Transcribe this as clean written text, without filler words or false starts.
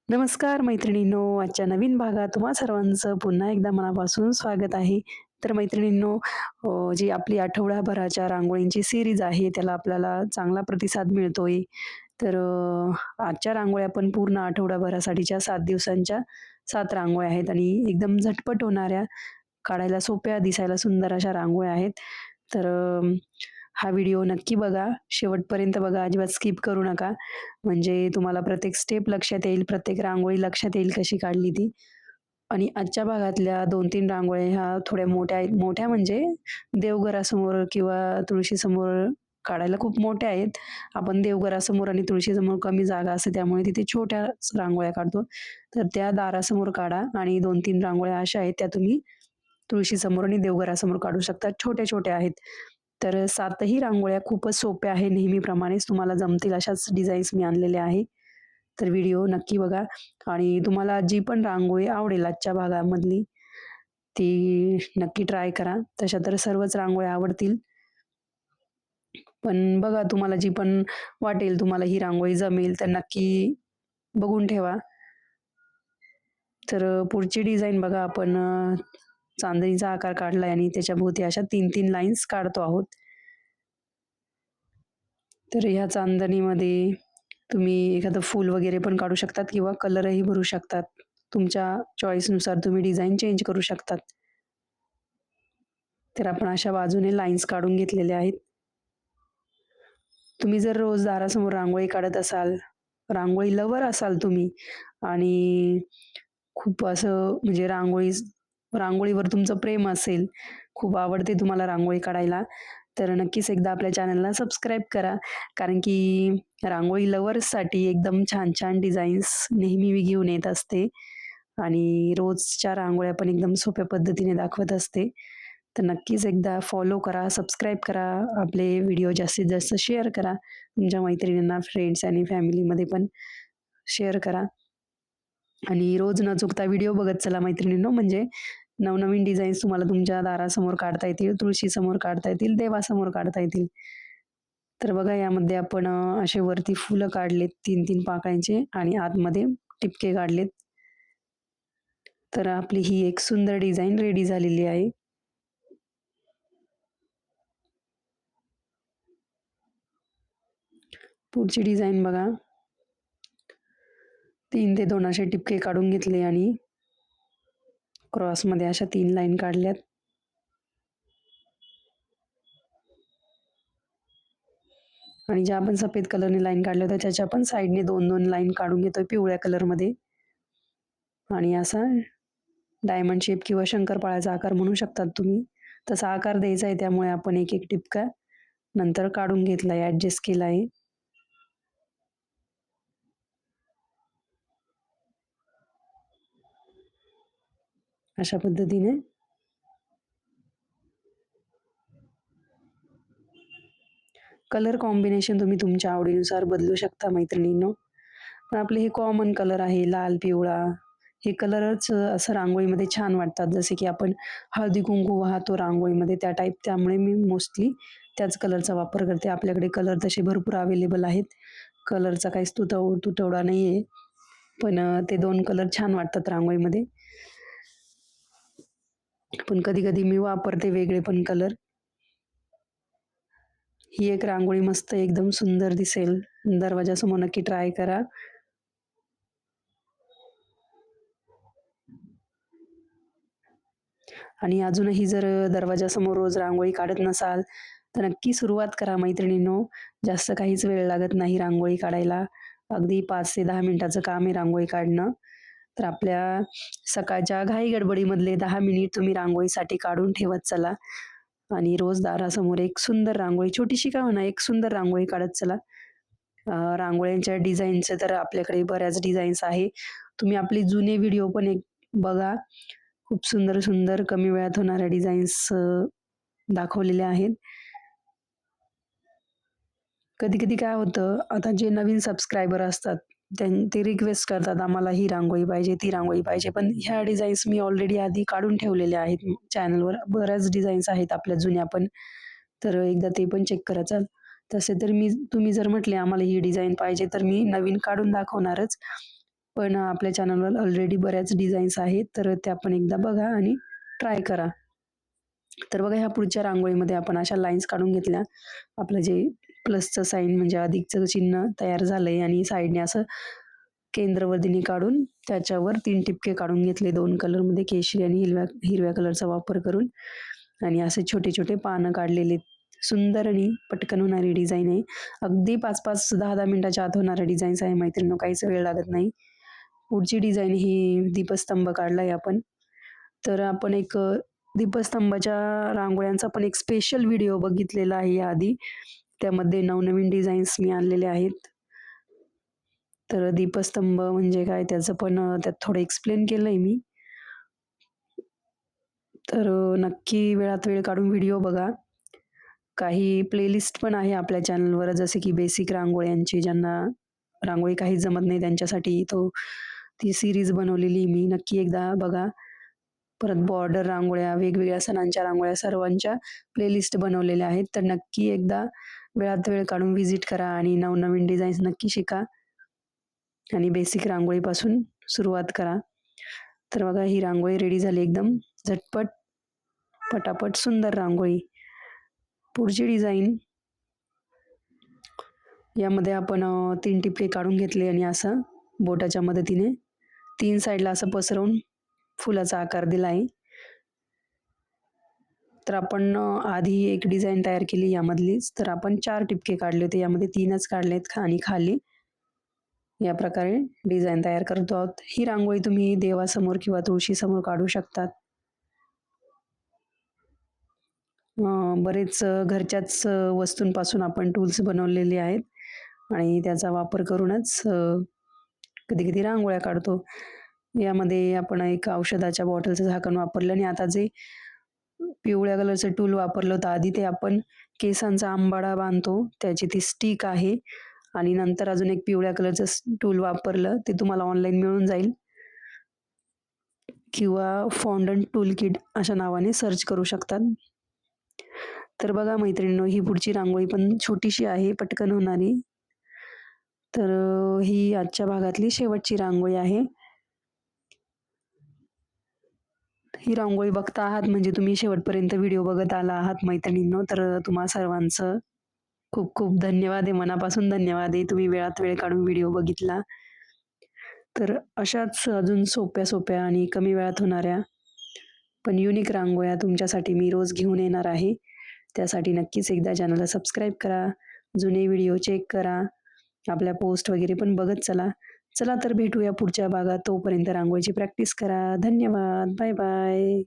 नमस्कार मैत्रिणींनो, आजच्या नवीन भागात तुम्हा सर्वांचं पुन्हा एकदा मनापासून स्वागत आहे. तर मैत्रिणींनो, जी आपली आठवडाभराच्या रांगोळींची सीरीज आहे, त्याला आपल्याला चांगला प्रतिसाद मिळतोय. तर आजच्या रांगोळ्या पण पूर्ण आठवडाभरासाठीच्या 7 दिवसांच्या 7 रांगोळ्या आहेत आणि एकदम झटपट होणाऱ्या, काढायला सोप्या, दिसायला सुंदर अशा रांगोळ्या आहेत. तर हा व्हिडिओ नक्की बघा, शेवटपर्यंत बघा, अजिबात स्किप करू नका. म्हणजे तुम्हाला प्रत्येक स्टेप लक्षात येईल, प्रत्येक रांगोळी लक्षात येईल कशी काढली ती. आणि आजच्या भागातल्या 2-3 रांगोळ्या ह्या थोड्या मोठ्या आहेत. मोठ्या म्हणजे देवघरासमोर किंवा तुळशीसमोर काढायला खूप मोठ्या आहेत. आपण देवघरासमोर आणि तुळशीसमोर कमी जागा असते त्यामुळे तिथे छोट्याच रांगोळ्या काढतो. तर त्या दारासमोर काढा आणि 2-3 रांगोळ्या अशा आहेत त्या तुम्ही तुळशीसमोर आणि देवघरासमोर काढू शकता. छोट्या-छोट्या आहेत. तर 7ही रांगोळ्या खूपच सोप्या आहे. नेहमीप्रमाणेच तुम्हाला जमतील अशाच डिझाईन्स मी आणलेल्या आहे. तर व्हिडिओ नक्की बघा आणि तुम्हाला जी पण रांगोळी आवडेल आजच्या भागामधली, ती नक्की ट्राय करा. तशा तर सर्वच रांगोळ्या आवडतील. पण बघा तुम्हाला जी पण वाटेल तुम्हाला ही रांगोळी जमेल तर नक्की बघून ठेवा. तर पुढची डिझाइन बघा आपण चांदणीचा आकार काढलाय आणि त्याच्याभोवती अशा 3-3 लाईन्स काढतो आहोत. तर ह्या चांदणीमध्ये तुम्ही एखादं फूल वगैरे पण काढू शकतात किंवा कलरही भरू शकतात. तुमच्या चॉईसनुसार तुम्ही डिझाइन चेंज करू शकतात. तर आपण अशा बाजूने लाईन्स काढून घेतलेल्या आहेत. तुम्ही जर रोज दारासमोर रांगोळी काढत असाल, रांगोळी लवर असाल तुम्ही आणि खूप असं म्हणजे रांगोळीवर तुमचं प्रेम असेल, खूप आवडते तुम्हाला रांगोळी काढायला, तर नक्कीच एकदा आपल्या चॅनलला सबस्क्राईब करा. कारण की रांगोळी लव्हर्ससाठी एकदम छान-छान डिझाईन्स नेहमी मी घेऊन येत असते आणि रोजच्या रांगोळ्या पण एकदम सोप्या पद्धतीने दाखवत असते. तर नक्कीच एकदा फॉलो करा, सबस्क्राईब करा, आपले व्हिडिओ जास्तीत जास्त शेअर करा. तुमच्या मैत्रिणींना, फ्रेंड्स आणि फॅमिलीमध्ये पण शेअर करा. आणि रोज न चुकता व्हिडिओ बघत चला मैत्रिणींनो, म्हणजे नवनवीन डिझाईन्स तुम्हाला तुमच्या दारासमोर काढता येतील, तुळशीसमोर काढता येतील, देवासमोर काढता येतील. तर बघा यामध्ये आपण असे वरती फुलं काढलेत 3-3 पाकळ्यांचे आणि आतमध्ये टिपके काढलेत. तर आपली ही एक सुंदर डिझाइन रेडी झालेली आहे. पुढची डिझाइन बघा. 3 ते 2 असे टिपके काढून घेतले आणि क्रॉसमध्ये अशा 3 लाईन काढल्यात. आणि ज्या आपण सफेद कलरने लाईन काढल्या होत्या त्याच्या पण साइडने 2-2 लाईन काढून घेतोय पिवळ्या कलरमध्ये. आणि असा डायमंड शेप किंवा शंकरपाळ्याचा आकार म्हणू शकतात तुम्ही. तसा आकार द्यायचा आहे त्यामुळे आपण एक-एक टिपका नंतर काढून घेतलाय, ॲडजस्ट केला आहे. अशा पद्धतीने. कलर कॉम्बिनेशन तुम्ही तुमच्या आवडीनुसार बदलू शकता मैत्रिणींनो. पण आपले हे कॉमन कलर आहे लाल, पिवळा. हे कलरच असं रांगोळीमध्ये छान वाटतात. जसे की आपण हळदी-कुंकू वाहतो रांगोळीमध्ये त्या टाईप. त्यामुळे मी मोस्टली त्याच कलरचा वापर करते. आपल्याकडे कलर तसे भरपूर अवेलेबल आहेत. कलरचा काहीच तुटवडा नाहीये. पण ते 2 कलर छान वाटतात रांगोळीमध्ये. पण कधी-कधी मी वापरते वेगळे पण कलर. ही एक रांगोळी मस्त एकदम सुंदर दिसेल. दरवाजासमोर नक्की ट्राय करा. आणि अजूनही जर दरवाजासमोर रोज रांगोळी काढत नसाल, तर नक्की सुरुवात करा मैत्रिणींनो. जास्त काहीच वेळ लागत नाही रांगोळी काढायला. अगदी 5 ते 10 मिनिटाचं काम आहे रांगोळी काढणं. तर आपल्या सकाळच्या घाई-गडबडीमधले 10 मिनिट तुम्ही रांगोळीसाठी काढून ठेवत चला आणि रोज दारासमोर एक सुंदर रांगोळी, छोटीशी का होईना, एक सुंदर रांगोळी काढत चला. रांगोळ्यांच्या डिझाईनचे तर आपल्याकडे बऱ्याच डिझाईन्स आहे. तुम्ही आपले जुने व्हिडिओ पण एक बघा. खूप सुंदर-सुंदर कमी वेळात होणाऱ्या डिझाईन्स दाखवलेल्या आहेत. कधी-कधी काय होतं, आता जे नवीन सबस्क्रायबर असतात, ते रिक्वेस्ट करतात, "आम्हाला ही रांगोळी पाहिजे, ती रांगोळी पाहिजे." पण ह्या डिझाईन्स मी ऑलरेडी आधी काढून ठेवलेल्या आहेत चॅनलवर. बऱ्याच डिझाईन्स आहेत आपल्या जुन्या पण. तर एकदा ते पण चेक करायचं. तसे तर तुम्ही जर म्हटले, "आम्हाला ही डिझाईन पाहिजे," तर मी नवीन काढून दाखवणारच. पण आपल्या चॅनलवर ऑलरेडी बऱ्याच डिझाईन्स आहेत, तर त्या पण एकदा बघा आणि ट्राय करा. तर बघा ह्या पुढच्या रांगोळीमध्ये आपण अशा लाईन्स काढून घेतल्या. आपलं जे प्लसचं साइन म्हणजे अधिकचं चिन्ह तयार झालंय आणि साइडने असं केंद्रवर्धिनी काढून त्याच्यावर 3 ठिपके काढून घेतले 2 कलरमध्ये केशरी आणि हिरव्या हिरव्या कलरचा वापर करून आणि असे छोटे-छोटे पानं काढलेले. सुंदर आणि पटकन होणारी डिझाइन आहे. अगदी 5-5, 10-10 मिनिटाच्या आत होणाऱ्या डिझाईन्स आहे मैत्रिणींनो, काहीच वेळ लागत नाही. पुढची डिझाइन ही दीपस्तंभ काढलाय आपण. तर आपण एक दीपस्तंभाच्या रांगोळ्यांचा पण एक स्पेशल व्हिडिओ बघितलेला आहे याआधी. त्यामध्ये नवनवीन डिझाईन्स मी आणलेले आहेत. तर दीपस्तंभ म्हणजे काय त्याचं पण त्यात थोडं एक्सप्लेन केलंय मी. तर नक्की वेळात वेळ काढून व्हिडिओ बघा. काही प्लेलिस्ट पण आहे आपल्या चॅनलवर जसे की बेसिक रांगोळ्यांची ज्यांना रांगोळी काहीच जमत नाही त्यांच्यासाठी ती सीरीज बनवलेली मी. नक्की एकदा बघा. परत बॉर्डर रांगोळ्या, वेगवेगळ्या सणांच्या रांगोळ्या सर्वांच्या प्लेलिस्ट बनवलेल्या आहेत. तर नक्की एकदा वेळात वेळ काढून व्हिजिट करा आणि नवनवीन डिझाईन्स नक्की शिका आणि बेसिक रांगोळीपासून सुरुवात करा. तर बघा ही रांगोळी रेडी झाली एकदम झटपट, पटापट सुंदर रांगोळी. पुढची डिझाइन यामध्ये आपण 3 टिपके काढून घेतले आणि असं बोटाच्या मदतीने 3 साइडला असं पसरवून फुलाचा आकार दिला आहे. तर आपण आधी एक डिझाइन तयार केली यामधलीच. तर आपण 4 टिपके काढले होते. यामध्ये 3च काढलेत आणि खाली या प्रकारे डिझाइन तयार करतो आहोत. ही रांगोळी तुम्ही देवासमोर किंवा तुळशीसमोर काढू शकतात. बरेच घरच्याच वस्तूंपासून आपण टूल्स बनवलेले आहेत आणि त्याचा वापर करूनच कधी-कधी रांगोळ्या काढतो. यामध्ये आपण एक औषधाच्या बॉटलचं झाकण वापरलं आणि आता जे पिवळ्या कलरचं टूल वापरलं होतं आधी ते आपण केसांचा अंबाडा बांधतो त्याची ती स्टिक आहे आणि नंतर अजून एक पिवळ्या कलरचं टूल वापरलं ते तुम्हाला ऑनलाईन मिळून जाईल किंवा फॉन्डंट टूल किट अशा नावाने सर्च करू शकतात. तर बघा मैत्रिणींनो, ही पुढची रांगोळी पण छोटीशी आहे, पटकन होणारी. तर ही आजच्या भागातली शेवटची रांगोळी आहे. ही रांगोळी बघता आहात म्हणजे तुम्ही शेवटपर्यंत व्हिडिओ बघत आला आहात मैत्रिणींनो. तर तुम्हा सर्वांचं खूप खूप धन्यवाद आहे, मनापासून धन्यवाद आहे. तुम्ही वेळात वेळ काढून व्हिडिओ बघितला. तर अशाच अजून सोप्या-सोप्या आणि कमी वेळात होणाऱ्या पण युनिक रांगोळ्या तुमच्यासाठी मी रोज घेऊन येणार आहे. त्यासाठी नक्कीच एकदा चॅनलला सबस्क्राईब करा, जुने व्हिडिओ चेक करा, आपल्या पोस्ट वगैरे पण बघत चला. चला तर भेटूया पुढच्या भागात. तोपर्यंत रांगोळीची प्रॅक्टिस करा. धन्यवाद. Bye bye.